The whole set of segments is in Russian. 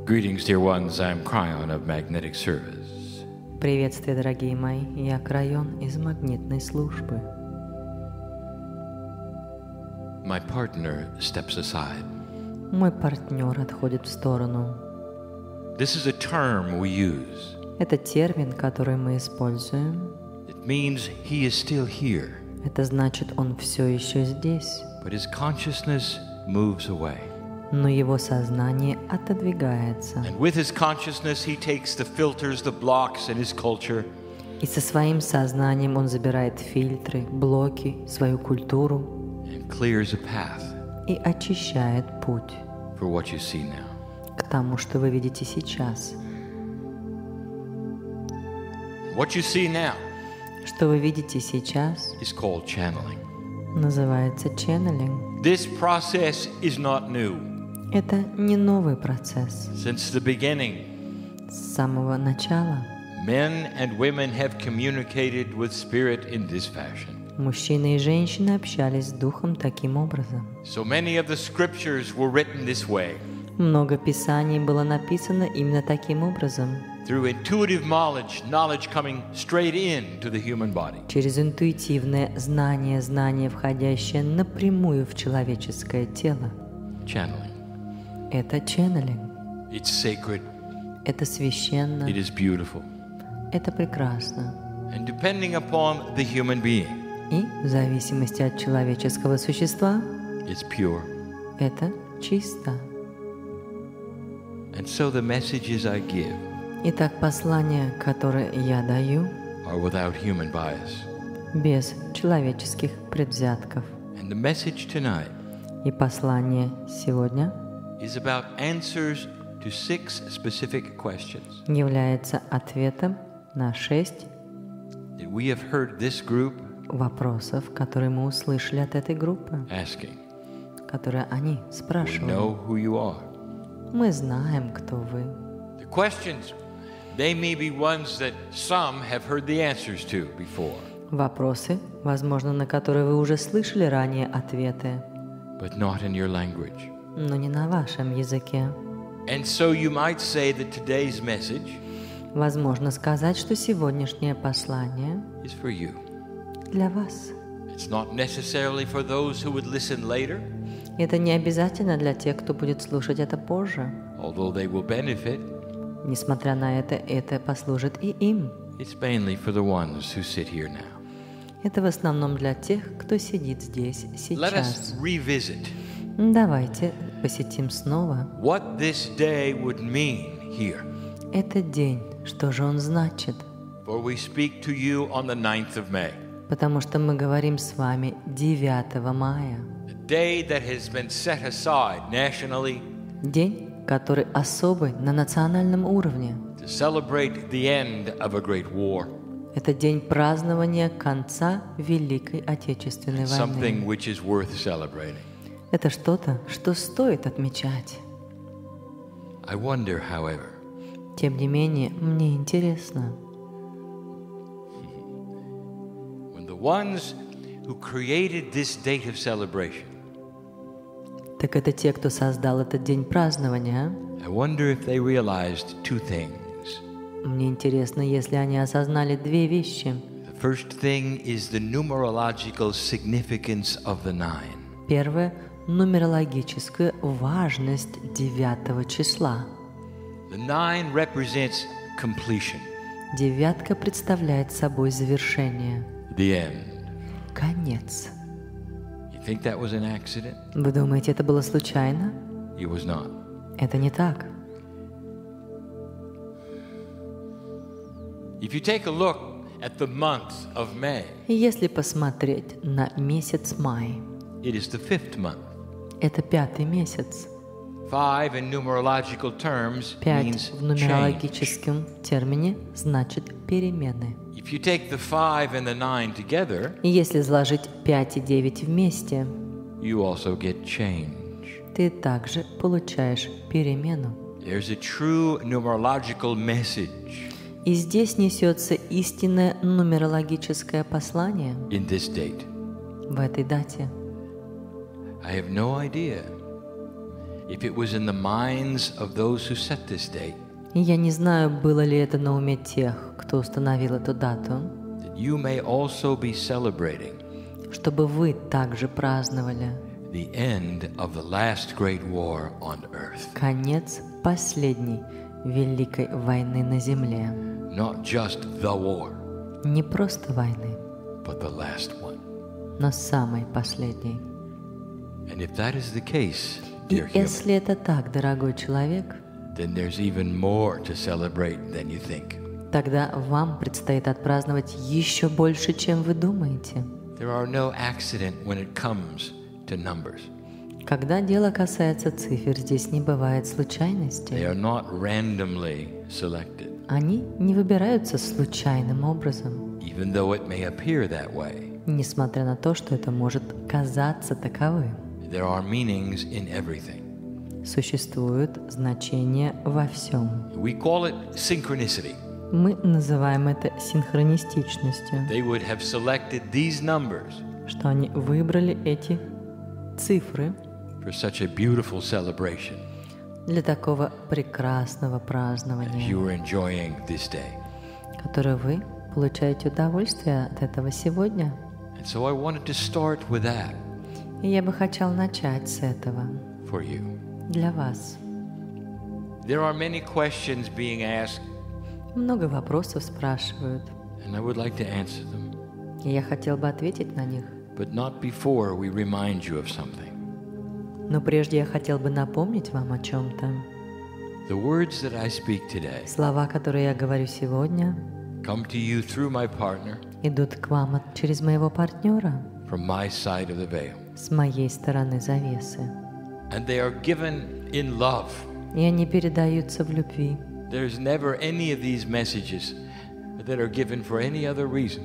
Greetings, dear ones. I'm Cryon of Magnetic Service. Приветствие, дорогие мои. Я Крайон из магнитной службы. My partner steps aside. Мой партнер отходит в сторону. This is a term we use. Это термин, который мы используем. It means he is still here. Это значит, он все еще здесь. But his consciousness moves away. Но его сознание отодвигается. And with his consciousness, he takes the filters, the blocks in his culture. И со своим сознанием он забирает фильтры, блоки, свою культуру. And clears a path. И очищает путь. For what you see now. К тому, что вы видите сейчас. What you see now. Что вы видите сейчас, is called channeling. Называется ченнелинг. This process is not new. Это не новый процесс. Since the beginning, с самого начала men and women have communicated with spirit in this fashion. Мужчины и женщины общались с Духом таким образом. So many of the scriptures were written this way. Много писаний было написано именно таким образом. Through intuitive knowledge coming straight into the human body. Через интуитивное знание, входящее напрямую в человеческое тело. Channeling. Это ченнелинг. It's sacred. Это священно. It is beautiful. Это прекрасно. And depending upon the human being, и в зависимости от человеческого существа, it's pure. Это чисто. And so the messages I give, итак, послания, которые я даю, are without human bias. Без человеческих предвзятков. And the message tonight, и послание сегодня, is about answers to 6 specific questions. Является ответом на 6 that we have heard this group вопросов, которые мы услышали от этой группы, asking. Которые они спрашивали. We know who you are. Мы знаем, кто вы. The questions, they may be ones that some have heard the answers to before. Вопросы, возможно, на которые вы уже слышали ранее ответы. But not in your language. Но не на вашем языке. And so you might say that today's message возможно сказать, что сегодняшнее послание is for you. Для вас. It's not necessarily for those who would listen later. Это не обязательно для тех, кто будет слушать это позже. Although they will benefit. Несмотря на это послужит и им. It's mainly for the ones who sit here now. Это в основном для тех, кто сидит здесь сейчас. Let us revisit. Давайте посетим снова. What this day would mean here. Этот день, что же он значит? For we speak to you on the 9th of May. Потому что мы говорим с вами 9 мая. A day that has been set aside nationally. День, который особый на национальном уровне. To celebrate the end of a great war. Это день празднования конца Великой Отечественной войны. Something which is worth celebrating. Это что-то, что стоит отмечать. I wonder, however, тем не менее, мне интересно, when the ones who created this date of celebration, так это те, кто создал этот день празднования. I wonder if they realized 2 things. Мне интересно, если они осознали 2 вещи. The first thing is the numerological significance of the 9. Первое — нумерологическая важность 9 числа. The 9 represents completion. 9 представляет собой завершение. The end. Конец. You think that was an accident? Вы думаете, это было случайно? It was not. Это не так. If you take a look at the month of May, если посмотреть на месяц май, it is the 5th month. Это 5-й месяц. 5 in numerological terms 5 means в нумерологическом термине значит перемены. If you take the 5 and the 9 together, и если сложить 5 и 9 вместе, you also get change. Ты также получаешь перемену. There's a true numerological message. И здесь несется истинное нумерологическое послание. In this date. В этой дате. I have no idea if it was in the minds of those who set this date, И я не знаю, было ли это на уме тех, кто установил эту дату, that you may also be celebrating чтобы вы также праздновали the end of the last great war on earth. конец последней великой войны на земле. Not just the war, Не просто войны, but the last one. но самой последней. And if that is the case, И dear human, если это так, дорогой человек, then there's even more to celebrate than you think. тогда вам предстоит отпраздновать еще больше, чем вы думаете. There are no accident when it comes to numbers. Когда дело касается цифр, здесь не бывает They случайностей. are not randomly selected, Они не выбираются случайным образом, even though it may appear that way. несмотря на то, что это может казаться таковым. There are meanings in everything. Существует значение во всем. We call it synchronicity. Мы называем это синхронистичностью, They would have selected these numbers что они выбрали эти цифры for such a beautiful celebration для такого прекрасного as празднования, you are enjoying this day. которое вы получаете удовольствие от этого сегодня. And so I wanted to start with that И я бы хотел начать с этого for you. для вас. There are many questions being asked, Много вопросов спрашивают, and I would like to answer them, и я хотел бы ответить на них. but not before we remind you of something. Но прежде я хотел бы напомнить вам о чем-то. The words that I speak today Слова, которые я говорю сегодня, come to you through my partner идут к вам через моего партнера from my side of the veil. с моей стороны завесы. And they are given in love. И они передаются в любви. There's never any of these messages that are given for any other reason.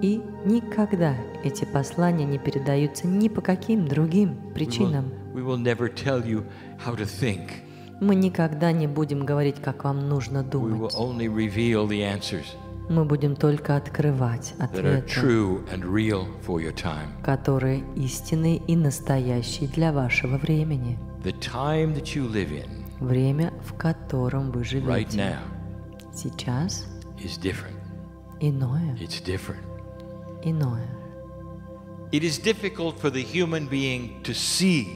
И никогда эти послания не передаются ни по каким другим причинам. We will never tell you how to think. Мы никогда не будем говорить, как вам нужно We will думать. only reveal the answers Мы будем только открывать that are ответы, true and real for your time. которые истинные и настоящие для вашего времени. The time that you live in Время, в котором вы right живете now сейчас, is different. иное, It's different. иное. It is difficult for the human being to see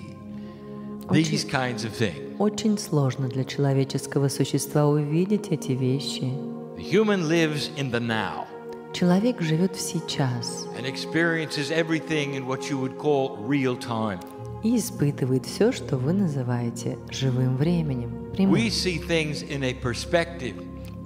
these kinds of things. Очень сложно для человеческого существа увидеть эти вещи. The human lives in the now Человек живет в сейчас and experiences everything in what you would call real time. и испытывает все, что вы называете живым временем. прямым. We see things in a perspective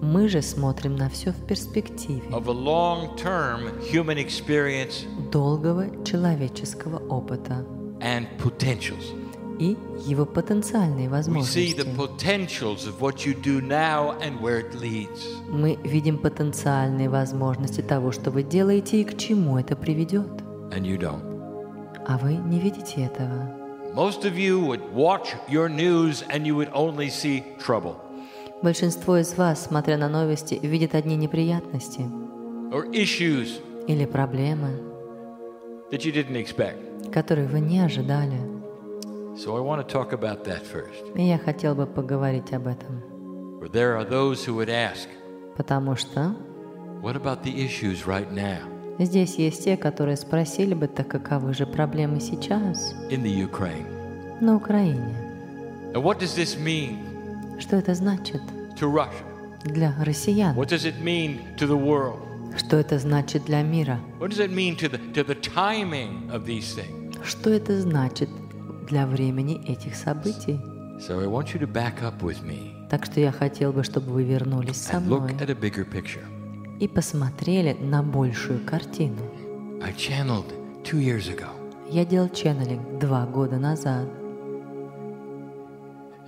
Мы же смотрим на все в перспективе of a long-term human experience долгого человеческого опыта and potentials. и его потенциальные We see возможности. the potentials of what you do now and where it leads. Мы видим потенциальные возможности того, что вы делаете и к чему это приведет. And you don't. А вы не видите этого. Most of you would watch your news and you would only see trouble Большинство из вас, смотря на новости, видит одни неприятности or issues или проблемы, that you didn't expect. которые вы не ожидали. So I want to talk about that first. И я хотел бы поговорить об этом, For there are those who would ask, потому что what about the issues right now здесь есть те, которые спросили бы, так каковы же проблемы сейчас in the Ukraine? на Украине? And what does this mean Что это значит to Russia? для россиян? What does it mean to the world? Что это значит для мира? What does it mean to the timing of these things? Что это значит для времени этих событий? So I want you to back up with me Так что я хотел бы, чтобы вы вернулись со and look мной at a bigger picture. и посмотрели на большую картину. I channeled 2 years ago Я делал ченнелинг 2 года назад,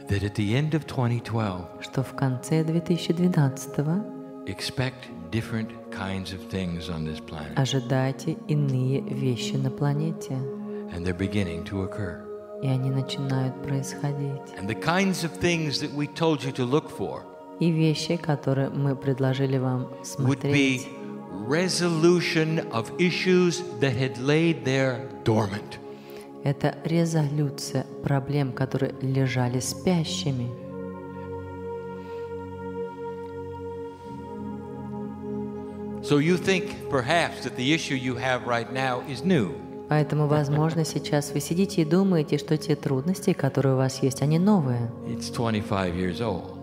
that at the end of 2012, что в конце 2012-го expect different kinds of things on this planet. ожидайте иные вещи на планете, And they're beginning to occur. и они начинают происходить. And the kinds of things that we told you to look for И вещи, которые мы предложили вам would be смотреть, resolution of issues that had laid there dormant. Это резолюция проблем, которые лежали спящими. So you think perhaps that the issue you have right now is new. Поэтому, возможно, сейчас вы сидите и думаете, что те трудности, которые у вас есть, они новые. It's 25 years old.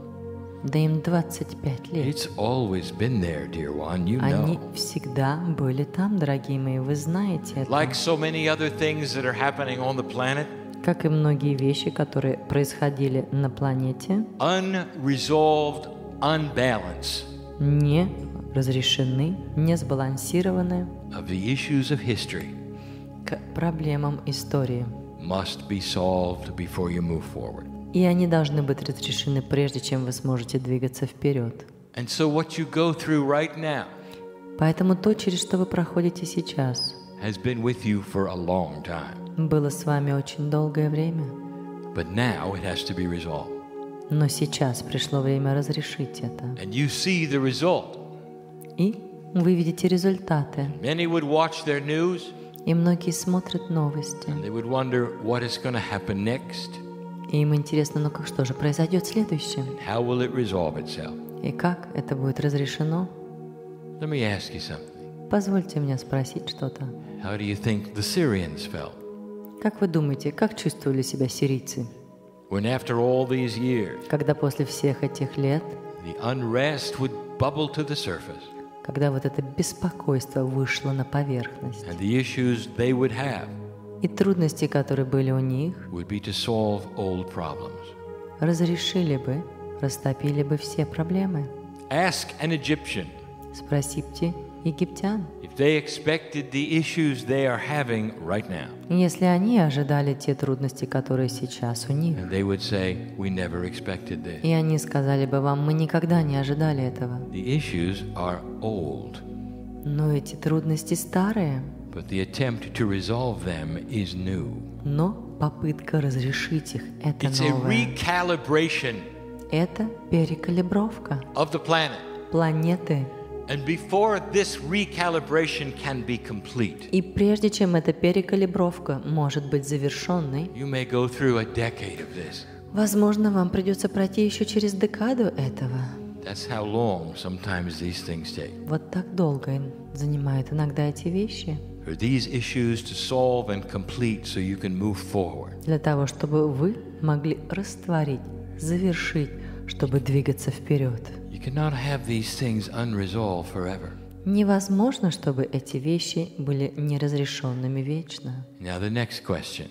Да им 25 лет. It's always been there, dear one, you Они know. всегда были там, дорогие мои, вы знаете это. Like so many other things that are happening on the planet, Как и многие вещи, которые происходили на планете, unresolved unbalance не разрешены, не сбалансированы of the issues of history к проблемам истории. must be solved before you move forward. И они должны быть разрешены, прежде чем вы сможете двигаться вперед. And so what you go through right now Поэтому то, через что вы проходите сейчас, has been with you for a long time. было с вами очень долгое время. But now it has to be resolved. Но сейчас пришло время разрешить это. And you see the result. И вы видите результаты. Many would watch their news И многие смотрят новости. and they would wonder what is going to happen next. И им интересно, ну как, что же произойдет следующим? How will it resolve itself? И как это будет разрешено? Let me ask you something. Позвольте мне спросить что-то. How do you think the Syrians felt Как вы думаете, как чувствовали себя сирийцы, when after all these years когда после всех этих лет, the unrest would bubble to the surface когда вот это беспокойство вышло на поверхность, and the issues they would have и трудности, которые были у них, would be to solve old problems? разрешили бы, растопили бы все проблемы? Ask an Egyptian Спросите египтян. if they expected the issues they are having right now. Если они ожидали те трудности, которые сейчас у них, And they would say, we never expected this. и они сказали бы вам, мы никогда не ожидали этого. The issues are old, Но эти трудности старые, but the attempt to resolve them is new. но попытка разрешить их – это It's a новое. recalibration Это перекалибровка of the planet. планеты. And before this recalibration can be complete, И прежде чем эта перекалибровка может быть завершенной, you may go through a decade of this. возможно, вам придется пройти еще через декаду этого. That's how long sometimes these things take. Вот так долго занимают иногда эти вещи. For these issues to solve and complete so you can move forward. Для того, чтобы вы могли растворить, завершить, чтобы двигаться вперед. You cannot have these things unresolved forever. Невозможно, чтобы эти вещи были неразрешенными вечно. Now the next question.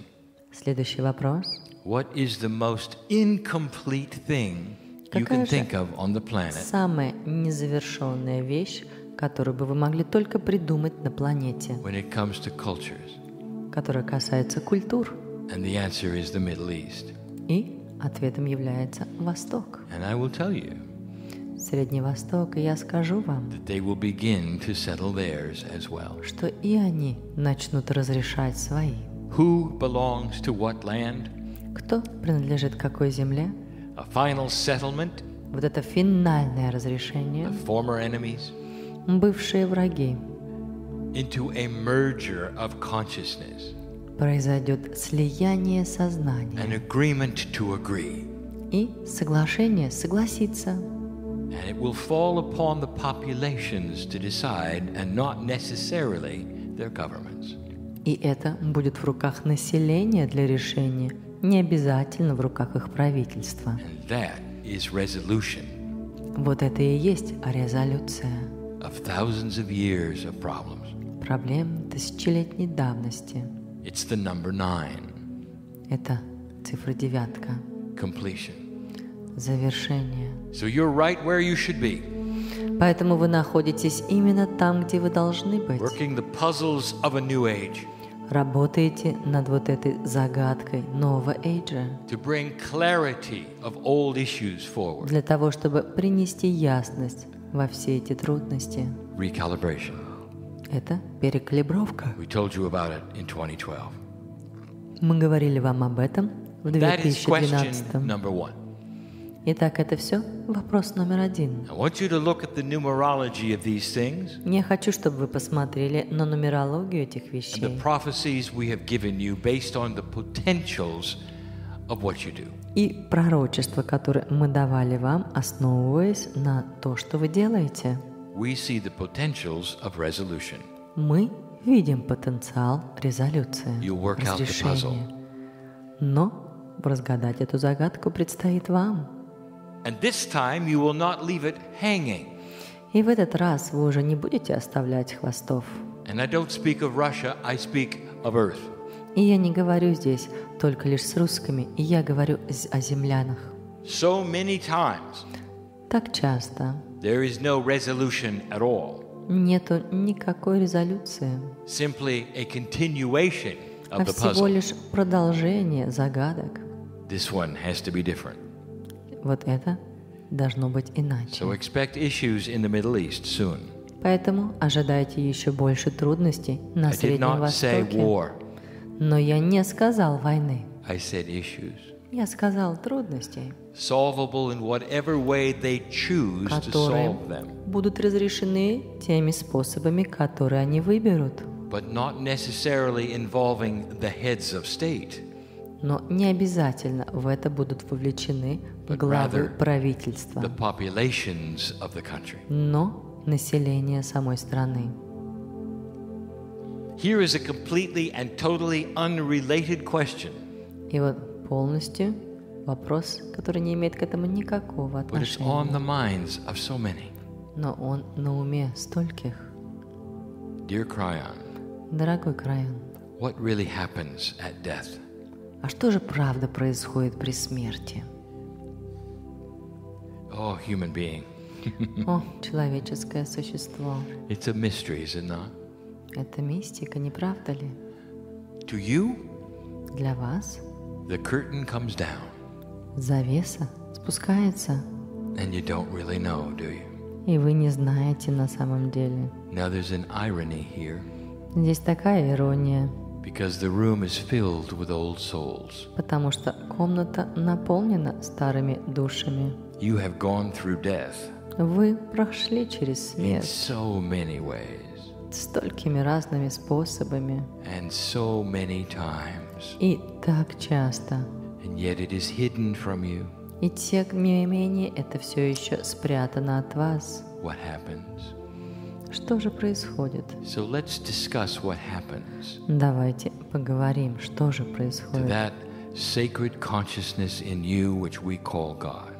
Следующий вопрос. What is the most incomplete thing you Какая can же think of on the planet самая незавершенная вещь, которую бы вы могли только придумать на планете, when it comes to cultures? которая касается культур? And the answer is the Middle East. И ответом является Восток. And I will tell you Средний Восток, и я скажу вам, that they will begin to settle theirs as well. что и они начнут разрешать свои. Who belongs to what land? Кто принадлежит какой земле? A final settlement Вот это финальное разрешение. of former enemies Бывшие враги. into a merger of consciousness, Произойдет слияние сознания an agreement to agree. и соглашение согласиться. And it will fall upon the populations to decide, and not necessarily their governments. И это будет в руках населения для решения, не обязательно в руках их правительства. And that is resolution Вот это и есть резолюция of thousands of years of problems. проблем тысячелетней давности. It's the number 9, Это цифра 9, completion. завершение. So you're right where you should be, Поэтому вы находитесь именно там, где вы должны быть. working the puzzles of a new age Работаете над вот этой загадкой нового эйджа to bring clarity of old issues forward. для того, чтобы принести ясность во все эти трудности. Recalibration. Это перекалибровка. We told you about it in 2012. Мы говорили вам об этом в That is question 2012. number 1. Итак, это все вопрос номер 1. I want you to look at the numerology of these things Я хочу, чтобы вы посмотрели на нумерологию этих and the вещей prophecies we have given you based on the potentials of what you do. и пророчества, которые мы давали вам, основываясь на то, что вы делаете. We see the potentials of resolution. Мы видим потенциал резолюции, You work out the разрешения. Но разгадать эту загадку предстоит вам. And this time you will not leave it hanging. И в этот раз вы уже не будете оставлять хвостов. And I don't speak of Russia, I speak of Earth. И я не говорю здесь только лишь с русскими, и я говорю о землянах. So many times Так часто there is no resolution at all. нету никакой резолюции, Simply a continuation а of the всего puzzle. лишь продолжение загадок. This one has to be different. Вот это должно быть иначе. So expect issues in the Middle East soon. Поэтому ожидайте еще больше трудностей на I did Среднем not say Востоке. war. Но я не сказал войны. I said issues. Я сказал трудностей, Solvable in whatever way they choose to которые solve them, будут разрешены теми способами, которые они выберут. but not necessarily involving the heads of state, Но не обязательно в это будут вовлечены But главы rather правительства, the populations of the country. но население самой страны. Here is a completely and totally unrelated question, И вот полностью вопрос, который не имеет к этому никакого but it's on отношения, the minds of so many. но он на уме стольких. Dear Cryon, Дорогой Крайон, what really happens at death? а что же правда происходит при смерти? Oh, human being, О, человеческое существо. it's a mystery, is it not? Это мистика, не правда ли? To you, Для вас the curtain comes down, завеса спускается, and you don't really know, do you? и вы не знаете на самом деле. Now there's an irony here, Здесь такая ирония, because the room is filled with old souls. потому что комната наполнена старыми душами. You have gone through death Вы прошли через in смерть so many ways, столькими разными способами and so many times, и так часто. and yet it is hidden from you. И тем не менее это все еще спрятано от вас. What happens? Что же происходит? So let's discuss what happens Давайте поговорим, что же to происходит that sacred consciousness in you which we call God.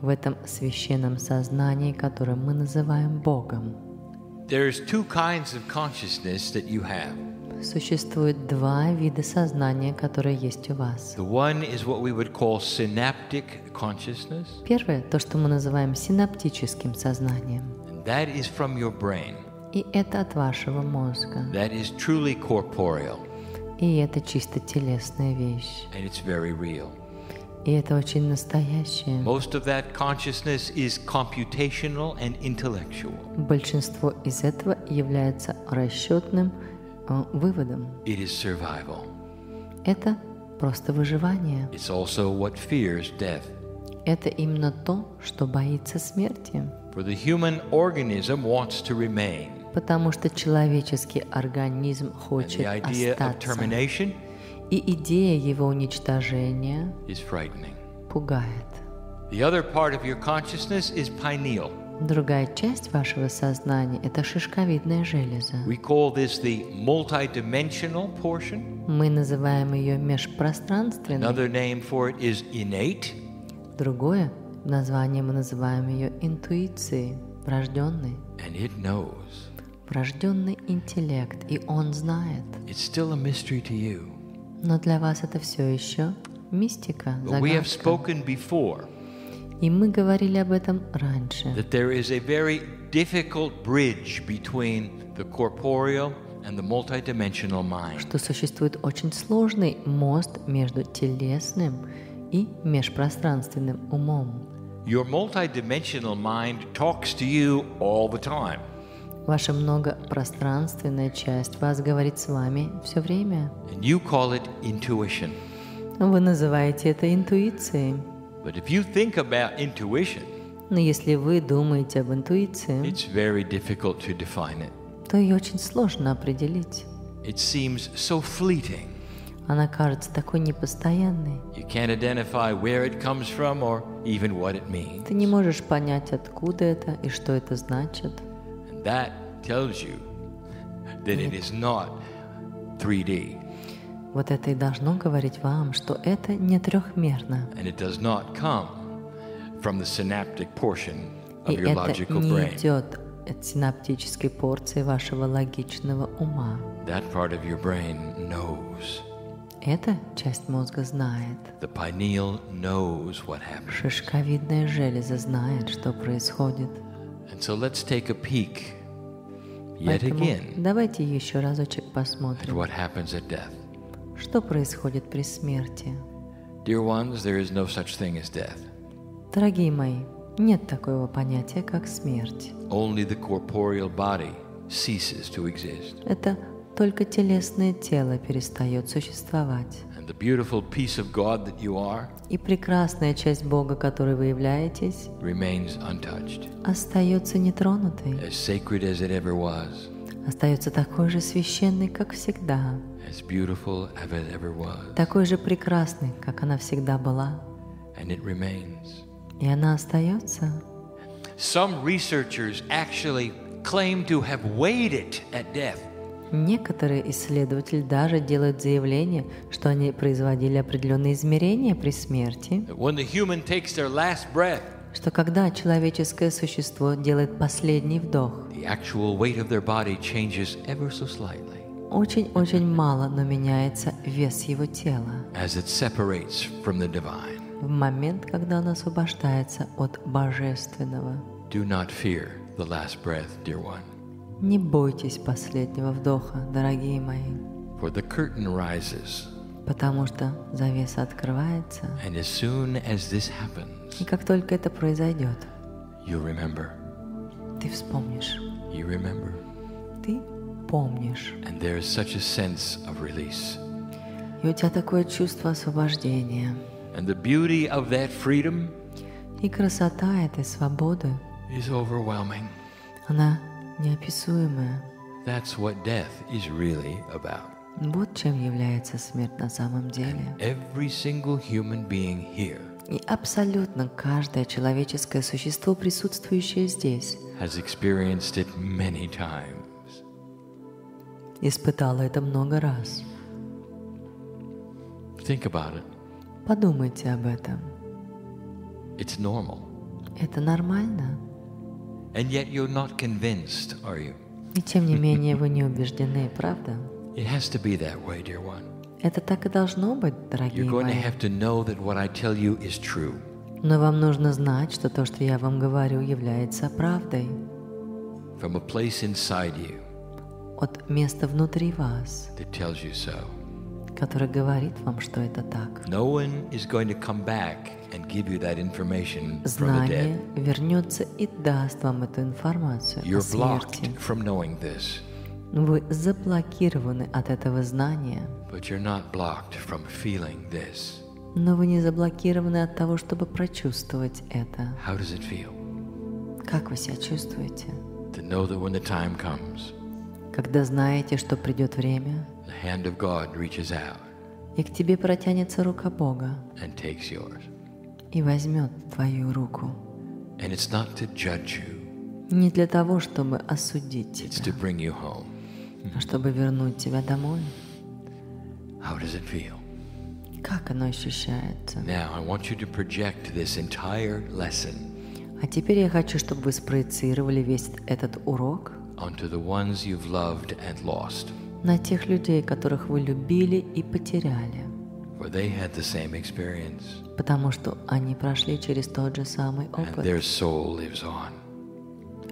в этом священном сознании, которое мы называем Богом. There's two kinds of consciousness that you have. Существует два вида сознания, которые есть у вас. The one is what we would call synaptic consciousness, Первое, то, что мы называем синаптическим сознанием. and that is from your brain. И это от вашего мозга. That is truly corporeal, И это чисто телесная вещь. and it's very real. И это очень настоящее. Most of that consciousness is computational and intellectual. Большинство из этого является расчетным выводом. It is survival. Это просто выживание. It's also what fears death. Это именно то, что боится смерти. For the human organism wants to remain. Потому что человеческий организм And хочет the idea of остаться. termination И идея его уничтожения is frightening. пугает. The other part of your consciousness is pineal. Другая часть вашего сознания – это шишковидная железа. We call this the multidimensional portion. Мы называем ее межпространственной. Another name for it is innate. Другое название мы называем ее интуицией, врожденной. And it knows. Врожденный интеллект, и он знает. It's still a mystery to you. Но для вас это все еще мистика, But we have загадка. spoken before И мы говорили об этом раньше, that there is a very difficult bridge between the corporeal and the multidimensional mind. что существует очень сложный мост между телесным и межпространственным умом. Your multidimensional mind talks to you all the time. Ваша многопространственная часть вас говорит с вами все время. And you call it intuition. Вы называете это интуицией. But if you think about intuition, Но если вы думаете об интуиции, it's very difficult to define it. то ее очень сложно определить. It seems so fleeting. Она кажется такой непостоянной. You can't identify where it comes from or even what it means. Ты не можешь понять, откуда это и что это значит. And that tells you that it is not 3D. Вот это и должно говорить вам, что это не трехмерно. And it does not come from the synaptic portion И of your это logical не brain. идет от синаптической порции вашего логичного ума. That part of your brain knows. Эта часть мозга знает. The pineal knows what happened. Шишковидная железа знает, что происходит. And so let's take a peek yet Поэтому again давайте еще разочек at посмотрим, what happens at death. что происходит при смерти. Dear ones, there is no such thing as death. Дорогие мои, нет такого понятия, как смерть. Only the corporeal body ceases to exist. Это только телесное тело перестает существовать. And the beautiful piece of God that you are И прекрасная часть Бога, которой вы являетесь, remains untouched, остается нетронутой, as sacred as it ever was, остается такой же священной, как всегда, as beautiful as it ever was, такой же прекрасной, как она всегда была. and it remains. И она остается. Some researchers actually claim to have weighed it at death. Некоторые исследователи даже делают заявление, что они производили определенные измерения при смерти, That when the human takes their last breath, что когда человеческое существо делает последний вдох, the actual weight of their body changes ever so slightly очень-очень мало, но меняется вес его тела as it separates from the divine. в момент, когда он освобождается от божественного. Do not fear the last breath, dear one, Не бойтесь последнего вдоха, дорогие мои, for the curtain rises, потому что завеса открывается, and as soon as this happens, и как только это произойдет, you remember, ты вспомнишь, you remember, ты помнишь, and there is such a sense of release. и у тебя такое чувство освобождения. And the beauty of that freedom И красота этой свободы, is overwhelming. она неописуемая. That's what death is really about. Вот чем является смерть на самом деле. Every single human being here И абсолютно каждое человеческое существо, присутствующее здесь, has experienced it many times. испытало это много раз. Think about it. Подумайте об этом. It's normal. Это нормально. And yet you're not convinced, are you? И тем не менее вы не убеждены, правда? It has to be that way, dear one. Это так и должно быть, дорогие You're going to мои. have to know that what I tell you is true. Но вам нужно знать, что то, что я вам говорю, является правдой. From a place inside you От места внутри вас, that tells you so. которое говорит вам, что это так. No one is going to come back and give you that information from the Знание dead. вернется и даст вам эту информацию о You're смерти. blocked from knowing this, Вы заблокированы от этого знания, but you're not blocked from feeling this. но вы не заблокированы от того, чтобы прочувствовать это. How does it feel Как вы себя чувствуете? to know that when the time comes, Когда знаете, что придет время, the hand of God reaches out и к тебе протянется рука Бога and takes yours? и возьмет твою руку. And it's not to judge you, Не для того, чтобы осудить it's тебя, to bring you home. а чтобы вернуть тебя домой. How does it feel? Как оно ощущается? Now, I want you to project this entire lesson А теперь я хочу, чтобы вы спроецировали весь этот урок onto the ones you've loved and lost, на тех людей, которых вы любили и потеряли, for they had the same experience, потому что они прошли через тот же самый and опыт, their soul lives on.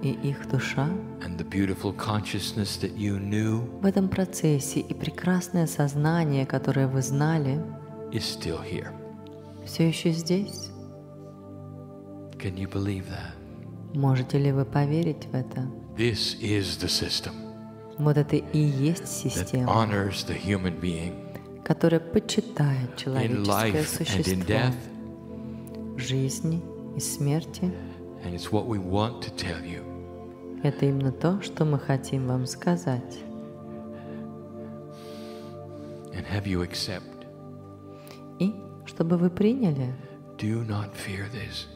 и их душа And the beautiful consciousness that you knew в этом процессе и прекрасное сознание, которое вы знали, is still here. все еще здесь. Can you believe that? Можете ли вы поверить в это? This is the system Вот это и есть that система, honors the human being которая почитает in человеческое life and in существо death, в жизни и смерти. And it's what we want to tell you. Это именно то, что мы хотим вам сказать. And have you accept? И чтобы вы приняли, Do not fear this.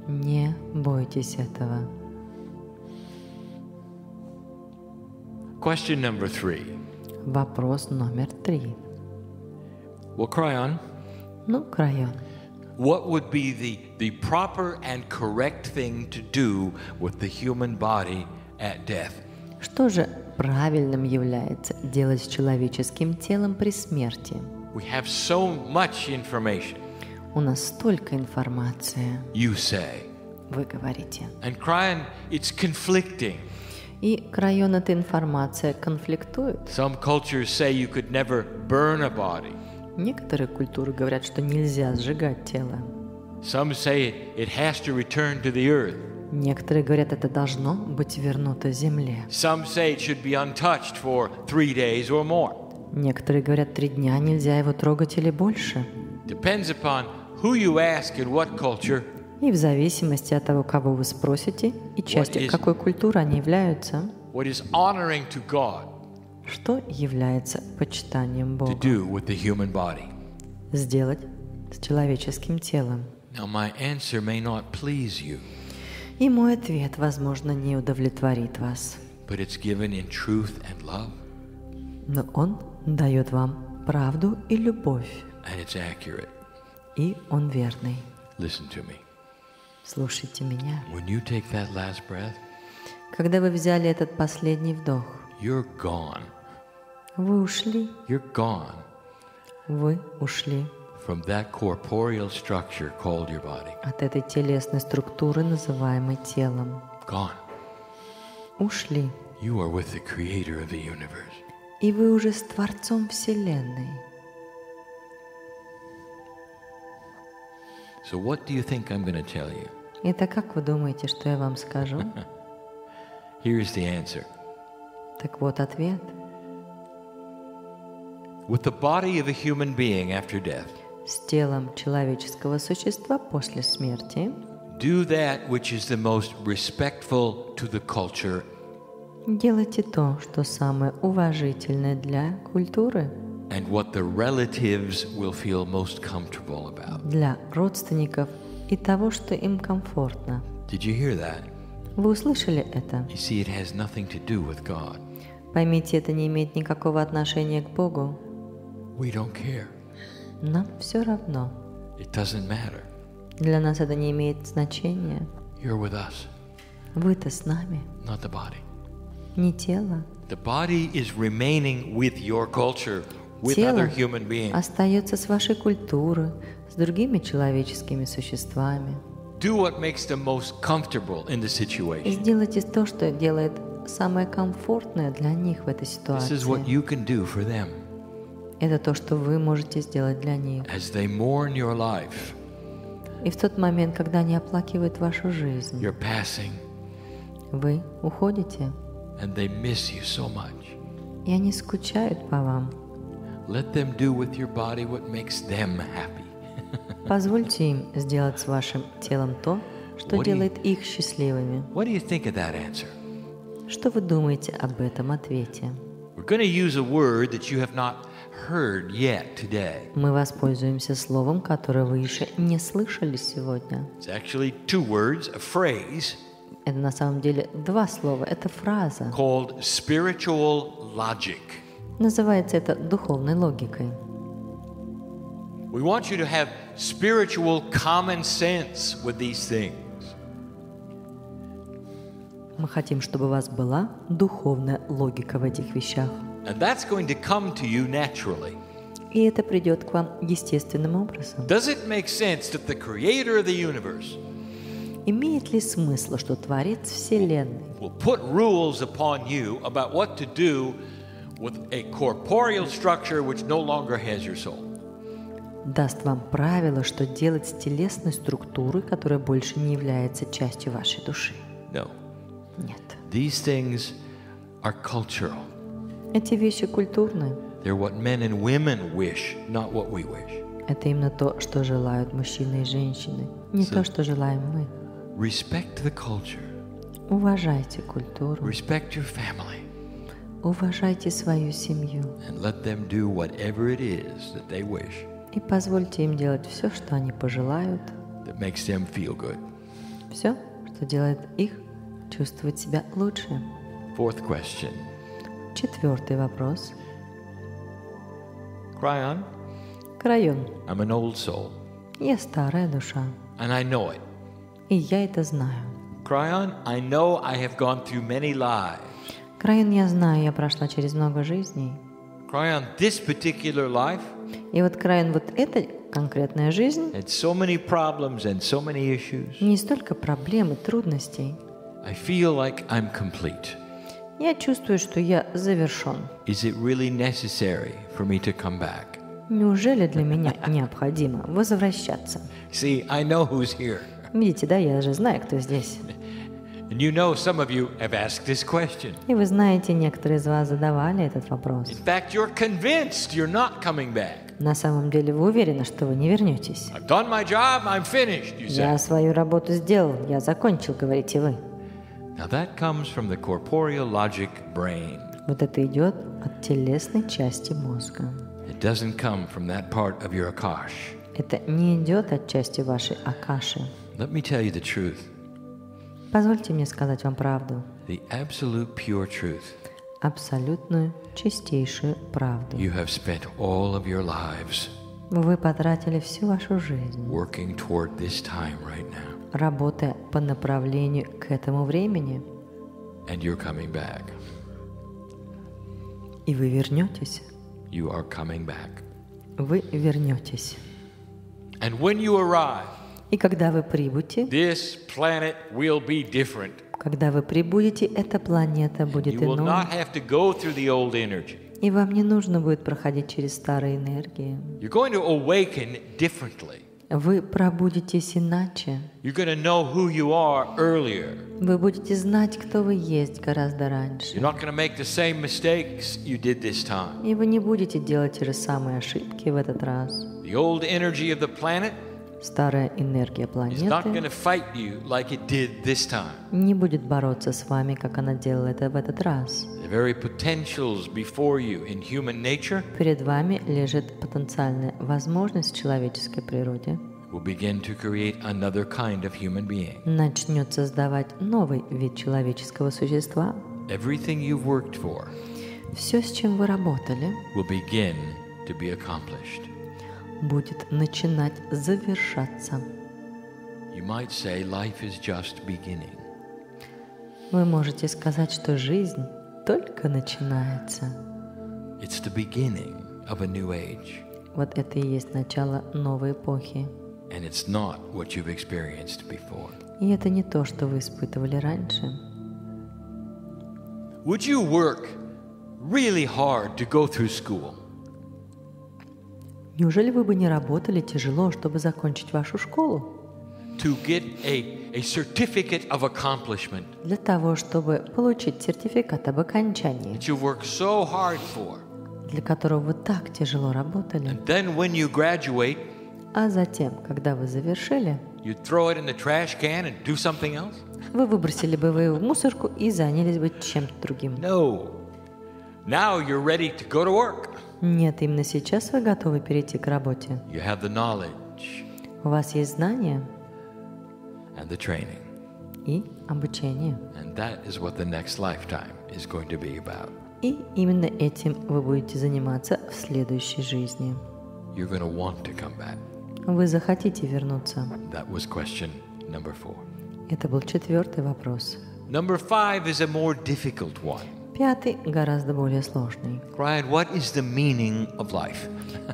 не бойтесь этого. Question number 3. Вопрос номер 3. Well, Cryon, Ну, Крайон, what would be the proper and correct thing to do with the human body at death? что же правильным является делать с человеческим телом при смерти? We have so much information, У нас столько информации, you say. вы говорите. And Cryon, it's conflicting. И Крайон, эта информация конфликтует. Some cultures say you could never burn a body. Некоторые культуры говорят, что нельзя сжигать тело. Some say it has to return to the earth. Некоторые говорят, это должно быть вернуто земле. Some say it should be untouched for 3 days or more. Некоторые говорят, 3 дня нельзя его трогать или больше. Depends upon who you ask and what culture. И в зависимости от того, кого вы спросите, и частью какой культуры они являются, What is honoring to God что является почитанием to Бога, do with the human body? сделать с человеческим телом. Now, my answer may not please you, И мой ответ, возможно, не удовлетворит вас, but it's given in truth and love, но он дает вам правду и любовь, and it's accurate. и он верный. Listen to me. Слушайте меня. When you take that last breath, Когда вы взяли этот последний вдох, you're gone. вы ушли, You're gone вы ушли from that corporeal structure called your body. от этой телесной структуры, называемой телом. Gone. Ушли. You are with the creator of the universe. И вы уже с Творцом Вселенной. So what do you think I'm going to tell you? Итак, как вы думаете, что я вам скажу? Here's the answer. Так вот ответ. With the body of a human being after death, С телом человеческого существа после смерти do that which is the most respectful to the culture делайте то, что самое уважительное для культуры, and what the relatives will feel most comfortable about. для родственников и того, что им комфортно. Did you hear that? Вы услышали это? You see, it has nothing to do with God. Поймите, это не имеет никакого отношения к Богу. We don't care. Нам все равно. It doesn't matter. Для нас это не имеет значения. You're with us, Вы-то с нами, not the body. не тело. The body is remaining with your culture, with other Тело human beings. остается с вашей культурой, с другими человеческими существами. Do what makes them most comfortable in the И situation. сделайте то, что делает самое комфортное для них в этой This is what ситуации. you can do for them Это то, что вы можете сделать для них. as they mourn your life. И в тот момент, когда они оплакивают вашу жизнь, You're passing, вы уходите, and they miss you so much. и они скучают по вам. Let them do with your body what makes them happy. Позвольте им сделать с вашим телом то, что What do you- делает их счастливыми. What do you think of that answer? Что вы думаете об этом ответе? We're going to use a word that you have not heard yet today. Мы воспользуемся словом, которое вы еще не слышали сегодня. It's actually 2 words, a phrase Это на самом деле 2 слова. Это фраза. called spiritual logic. Называется это духовной логикой. We want you to have spiritual common sense with these things. Мы хотим, чтобы у вас была духовная логика в этих вещах. And that's going to come to you naturally. И это придет к вам естественным образом. Does it make sense that the creator of the universe Имеет ли смысл, что Творец Вселенной will put rules upon you about what to do with a corporeal structure which no longer has your soul? даст вам правила, что делать с телесной структурой, которая больше не является частью вашей души? No. Нет. These things are cultural. Эти вещи культурные. They're what men and women wish, not what we wish. Это именно то, что желают мужчины и женщины, Не то, что желаем мы. Respect the culture. Уважайте культуру. Respect your family. Уважайте свою семью. And let them do whatever it is that they wish. И позвольте им делать все, что они пожелают. That makes them feel good. Все, что делает их чувствовать себя лучше. Fourth question. 4-й вопрос. Cryon, Крайон. I'm an old soul. Я старая душа. And I know it. И я это знаю. Cryon, I know I have gone through many lives. Крайон, я знаю, я прошла через много жизней. Cryon, this particular life И вот Крайон, вот эта конкретная жизнь, had so many problems and so many issues. не столько проблем и трудностей. I feel like I'm complete. Я чувствую, что я завершен. Is it really necessary for me to come back? Неужели для меня необходимо возвращаться? See, I know who's here. Видите, да, я же знаю, кто здесь. And you know some of you have asked this question. И вы знаете, некоторые из вас задавали этот вопрос. In fact, you're convinced you're not coming back. На самом деле вы уверены, что вы не вернетесь. I've done my job, I'm finished, you Я say. свою работу сделал, я закончил, говорите вы. Now that comes from the corporeal logic brain. Вот это идет от телесной части мозга. It doesn't come from that part of your akash. Это не идет от части вашей акаши. Let me tell you the truth. Позвольте мне сказать вам правду. The absolute pure truth. Абсолютную, чистейшую правду. You have spent all of your lives Вы потратили всю вашу жизнь, working toward this time right now. работая по направлению к этому времени. And you're coming back. И вы вернетесь. You are coming back. Вы вернетесь. And when you arrive, И когда вы прибудете, this planet will be different. когда вы прибудете, эта планета будет You will иной. not have to go through the old energy. И вам не нужно будет проходить через старые энергии. You're going to awaken differently. Вы пробудетесь иначе. You're going to know who you are earlier. Вы будете знать, кто вы есть гораздо раньше. You're not going to make the same mistakes you did this time. И вы не будете делать те же самые ошибки в этот раз. The old energy of the planet Старая энергия is not going планеты to fight you like it did this time. не будет бороться с вами, как она делала это в этот раз. The very potentials before you in human nature Перед вами лежит потенциальная возможность в человеческой природе. will begin to create another kind of human being. Начнет создавать новый вид человеческого существа. Everything you've worked for Все, с чем вы работали, will begin to be accomplished. будет начинать завершаться. You might say life is just beginning. Вы можете сказать, что жизнь только начинается. It's the beginning of a new age, Вот это и есть начало новой эпохи. and it's not what you've experienced before. И это не то, что вы испытывали раньше. Would you work really hard to go through school? Неужели вы бы не работали тяжело, чтобы закончить вашу школу? To get a certificate of accomplishment Для того, чтобы получить сертификат об окончании, that you worked so hard for. для которого вы так тяжело работали, And then when you graduate, а затем, когда вы завершили, you throw it in the trash can and do something else? вы выбросили бы его в мусорку и занялись бы чем-то другим. No. Now you're ready to go to work. Нет, именно сейчас вы готовы перейти к работе. You have the knowledge У вас есть знания and the training. и обучение. And that is what the next lifetime is going to be about. И именно этим вы будете заниматься в следующей жизни. You're going to want to come back. Вы захотите вернуться. That was question number 4. Это был 4-й вопрос. Number 5 is a more difficult one. 5-й гораздо более сложный. Ryan, what is the meaning of life?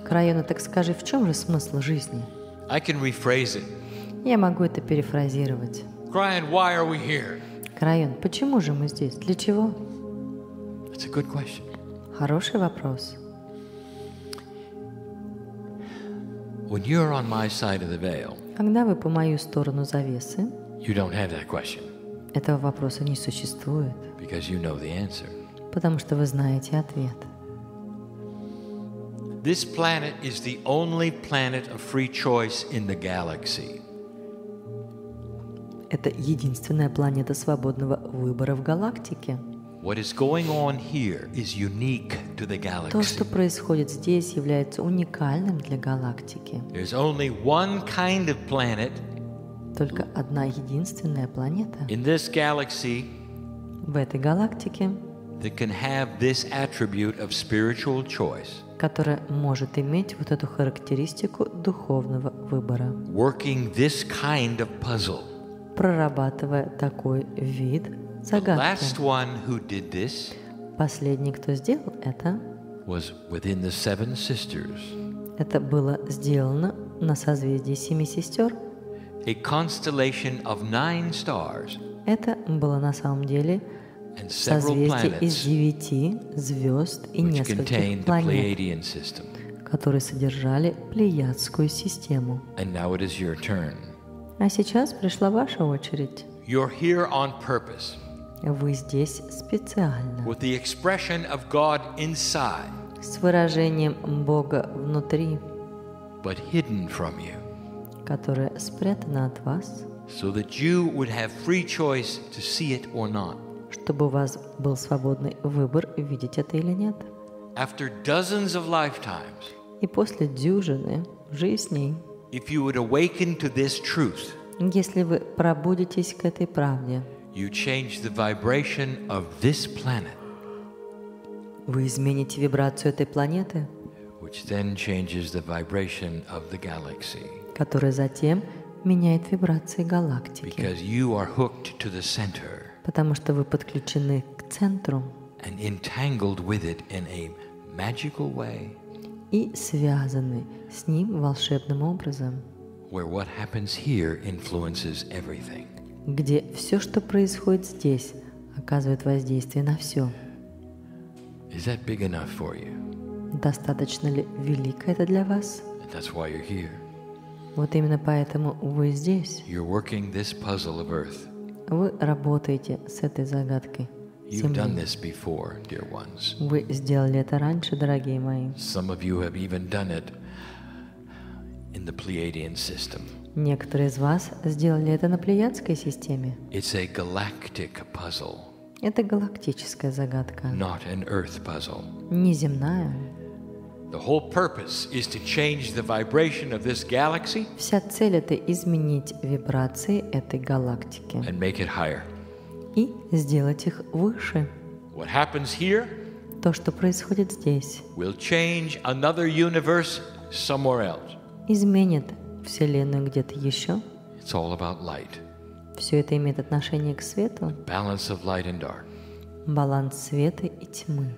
Крайона, так скажи, в чем же смысл жизни? I can rephrase it. Я могу это перефразировать. Ryan, why are we here? Крайон, почему же мы здесь? Для чего? That's a good question. Хороший вопрос. When you're on my side of the veil, Когда вы по мою сторону завесы, you don't have that question этого вопроса не существует, because you know the answer. потому что вы знаете ответ. This planet is the only planet of free choice in the galaxy. Это единственная планета свободного выбора в галактике. What is going on here is unique to the То, galaxy. что происходит здесь, является уникальным для галактики. There's only one kind of planet Только одна единственная планета in this galaxy в этой галактике, that can have this attribute of spiritual choice, которая может иметь вот эту характеристику духовного выбора, working this kind of puzzle. прорабатывая такой вид The загадки. last one who did this Последний, кто сделал это, was within the seven sisters, это было сделано на созвездии Семи Сестер. a constellation of 9 stars Это было на самом деле and several созвездие из planets 9 звезд и which нескольких contained the планет, Pleiadian system. которые содержали Плеядскую систему. And now it is your turn. А сейчас пришла ваша очередь. You're here on purpose, Вы здесь специально, with the expression of God inside, с выражением Бога внутри, but hidden from you, которое спрятано от вас, so that you would have free choice to see it or not. чтобы у вас был свободный выбор, видеть это или нет. After dozens of lifetimes, И после дюжины жизней, if you would awaken to this truth, если вы пробудитесь к этой правде, you change the vibration of this planet, вы измените вибрацию этой планеты, which then changes the vibration of the galaxy, которая затем меняет вибрации галактики, because you are hooked to the center потому что вы подключены к центру and entangled with it in a magical way, и связаны с ним волшебным образом, where what happens here influences everything. где все, что происходит здесь, оказывает воздействие на все. Is that big enough for you? Достаточно ли велико это для вас? And that's why you're here. Вот именно поэтому вы здесь. You're working this puzzle of earth. Вы работаете с этой загадкой You've done Земли. this before, dear ones. Вы сделали это раньше, дорогие мои. Some of you have even done it in the Pleiadian system. Некоторые из вас сделали это на Плеядской системе. It's a galactic puzzle, Это галактическая загадка, not an earth puzzle. не земная. The whole purpose is to change the vibration of this galaxy Вся цель — это изменить вибрации этой галактики and make it higher. и сделать их выше. What happens here То, что происходит здесь, will change another universe somewhere else. изменит Вселенную где-то еще. It's all about light, Все это имеет отношение к свету, balance of light and dark. баланс света и тьмы.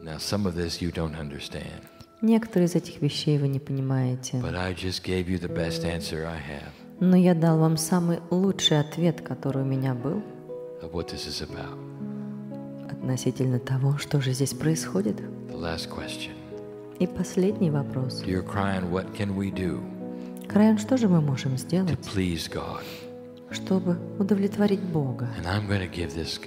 Now, some of this you don't understand, Некоторые из этих вещей вы не понимаете, but I just gave you the best answer I have но я дал вам самый лучший ответ, который у меня был, of what this is about. относительно того, что же здесь происходит. The last question. И последний вопрос. Dear Cryon, what can we do Крайон, что же мы можем to сделать, please God? чтобы удовлетворить Бога? And I'm going to give this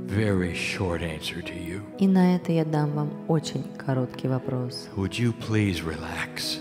very short answer to you. И на это я дам вам очень короткий вопрос. Would you please relax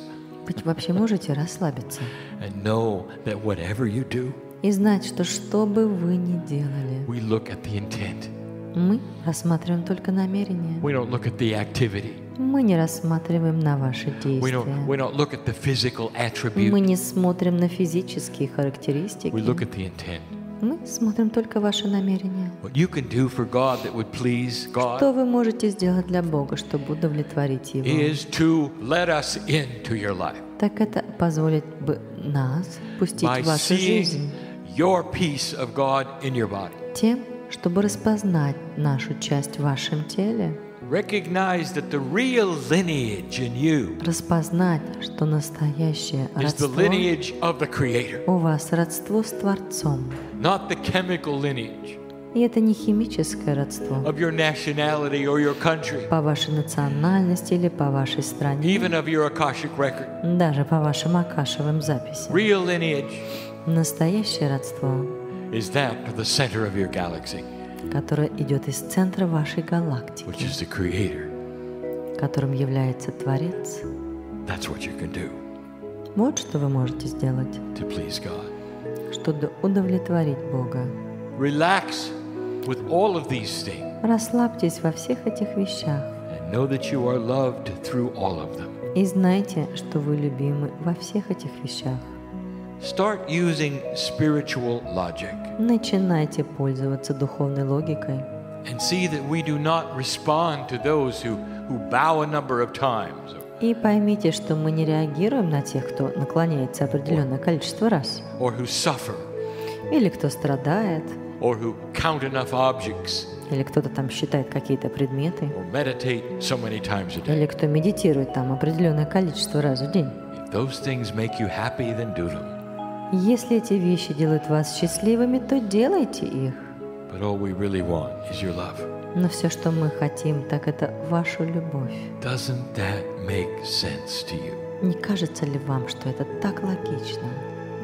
Вы вообще можете расслабиться and know that whatever you do, и знать, что бы вы ни делали, we look at the intent. мы рассматриваем только намерение. We don't look at the activity. Мы не рассматриваем на ваши We действия. don't look at the physical Мы attribute. не смотрим на физические We look характеристики. at the intent. Мы смотрим только ваши намерения. What you can do for God that would please God Что вы можете сделать для Бога, чтобы удовлетворить Его? is to let us into your life Так это позволит бы нас пустить by в вашу жизнь seeing your piece of God in your body. тем, чтобы распознать нашу часть в вашем теле, Recognize that the real lineage in you распознать, что настоящее is the родство lineage of the Creator, у вас родство с Творцом. not the chemical lineage И это не химическое родство of your nationality or your country, по вашей национальности или по вашей стране, even of your Akashic record. даже по вашим акашевым записям. Real lineage Настоящее родство, is that of the center of your galaxy, которое идет из центра вашей which галактики, is the Creator. которым является Творец. That's what you can do Вот что вы можете сделать, to please God. чтобы удовлетворить Бога. Relax with all of these things Расслабьтесь во всех этих вещах and know that you are loved through all of them. и знайте, что вы любимы во всех этих вещах. Start using spiritual logic Начинайте пользоваться духовной логикой and see that we do not respond to those who bow a number of times и поймите, что мы не реагируем на тех, кто наклоняется определенное количество раз, or who suffer или кто страдает, or who count enough objects или кто-то там считает какие-то предметы, or meditate so many times a day. или кто медитирует там определенное количество раз в день. If those things make you happy, then do them. Если эти вещи делают вас счастливыми, то делайте их. But all we really want is your love. Но все, что мы хотим, так это вашу любовь. Doesn't that make sense to you? Не кажется ли вам, что это так логично,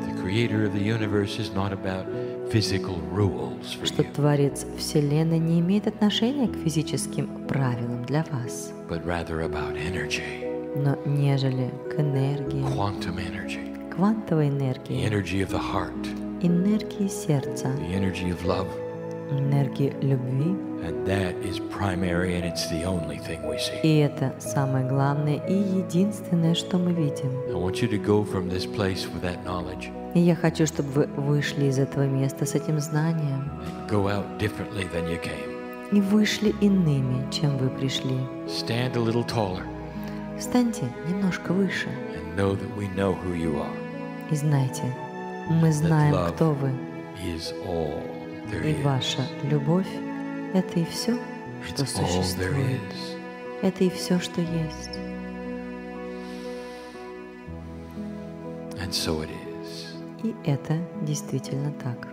The creator of the universe is not about physical rules for что you, Творец Вселенной не имеет отношения к физическим правилам для вас, but rather about energy, но нежели к энергии, quantum energy, квантовой the энергии, energy of the heart, энергии сердца, the energy of love. энергии любви. And that is primary, and it's the only thing we see. И это самое главное и единственное, что мы видим. I want you to go from this place with that knowledge И я хочу, чтобы вы вышли из этого места с этим знанием and go out differently than you came. и вышли иными, чем вы пришли. Stand a little taller Встаньте немножко выше and know that we know who you are. и знайте, мы знаем, love кто вы. Is all there И is. ваша любовь — это и все, что It's all there существует. is. Это и все, что есть. And so it is. И это действительно так.